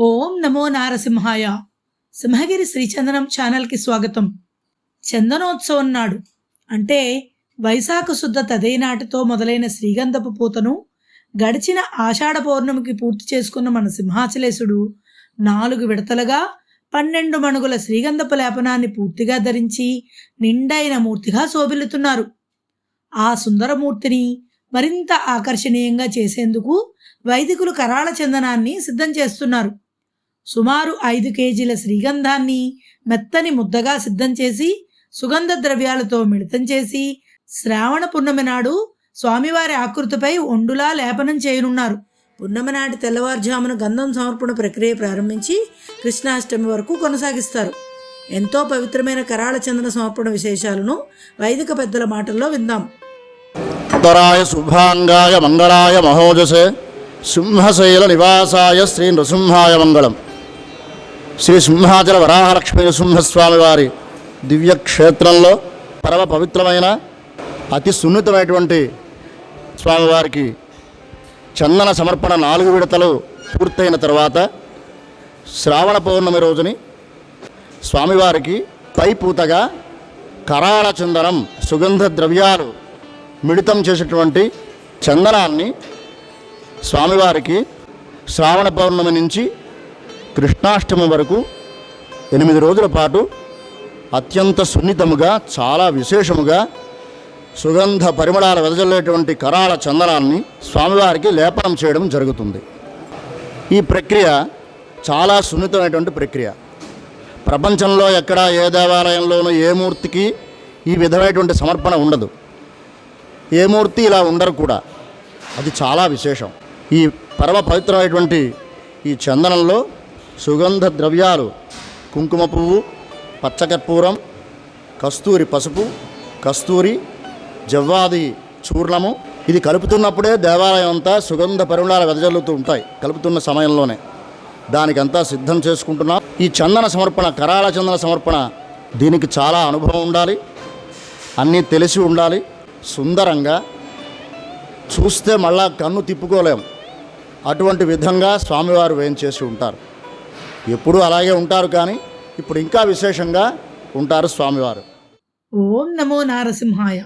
ఓం నమో నారసింహాయ. సింహగిరి శ్రీచందనం ఛానల్కి స్వాగతం. చందనోత్సవం నాడు అంటే వైశాఖ శుద్ధ తదేనాటితో మొదలైన శ్రీగంధపు పూతను గడిచిన ఆషాఢ పౌర్ణమికి పూర్తి చేసుకున్న మన సింహాచలేశుడు 4 విడతలుగా 12 మణుగుల శ్రీగంధపు లేపనాన్ని పూర్తిగా ధరించి నిండైన మూర్తిగా శోభిల్లుతున్నారు. ఆ సుందరమూర్తిని మరింత ఆకర్షణీయంగా చేసేందుకు వైదికులు కరాళ చందనాన్ని సిద్ధం చేస్తున్నారు. సుమారు 5 కేజీల శ్రీగంధాన్ని మెత్తని ముద్దగా సిద్ధం చేసి సుగంధ ద్రవ్యాలతో మిళితం చేసి శ్రావణ పున్నమి నాడు స్వామివారి ఆకృతిపై ఒండులా లేపనం చేయనున్నారు. పున్నమి నాటి తెల్లవారుజామున గంధం సమర్పణ ప్రక్రియ ప్రారంభించి కృష్ణాష్టమి వరకు కొనసాగిస్తారు. ఎంతో పవిత్రమైన కరాళ చందన సమర్పణ విశేషాలను వైదిక పెద్దల మాటల్లో విందాం. ఉత్తరాయ శుభాంగాయ మంగళాయ మహోజసే సింహశైల నివాసాయ శ్రీ నృసింహాయ మంగళం. శ్రీ సింహాచల వరాహలక్ష్మీ నృసింహస్వామి వారి దివ్యక్షేత్రంలో పరమ పవిత్రమైన అతి సున్నితమైనటువంటి స్వామివారికి చందన సమర్పణ 4 విడతలు పూర్తయిన తర్వాత శ్రావణ పౌర్ణమి రోజుని స్వామివారికి పైపూతగా కరాళ చందనం సుగంధ ద్రవ్యాలు మిళితం చేసేటువంటి చందనాన్ని స్వామివారికి శ్రావణ పౌర్ణమి నుంచి కృష్ణాష్టమి వరకు 8 రోజుల పాటు అత్యంత సున్నితముగా చాలా విశేషముగా సుగంధ పరిమళాలు వెదజల్లేటువంటి కరాళ చందనాన్ని స్వామివారికి లేపనం చేయడం జరుగుతుంది. ఈ ప్రక్రియ చాలా సున్నితమైనటువంటి ప్రక్రియ. ప్రపంచంలో ఎక్కడ ఏ దేవాలయంలోనూ ఏ మూర్తికి ఈ విధమైనటువంటి సమర్పణ ఉండదు. ఏ మూర్తి ఇలా ఉండరు కూడా. అది చాలా విశేషం. ఈ పరమ పవిత్రమైనటువంటి ఈ చందనంలో సుగంధ ద్రవ్యాలు కుంకుమ పువ్వు, పచ్చకర్పూరం, కస్తూరి పసుపు, కస్తూరి, జవ్వాది చూర్ణము ఇది కలుపుతున్నప్పుడే దేవాలయం అంతా సుగంధ పరిమళాలు వెదజల్లుతూ ఉంటాయి. కలుపుతున్న సమయంలోనే దానికంతా సిద్ధం చేసుకుంటున్నాం. ఈ చందన సమర్పణ, కరాళ చందన సమర్పణ, దీనికి చాలా అనుభవం ఉండాలి, అన్నీ తెలిసి ఉండాలి. సుందరంగా చూస్తే మళ్ళా కన్ను తిప్పుకోలేం. అటువంటి విధంగా స్వామివారు వేయించేసి ఉంటారు. ఎప్పుడూ అలాగే ఉంటారు, కానీ ఇప్పుడు ఇంకా విశేషంగా ఉంటారు స్వామివారు. ఓం నమో నారసింహాయ.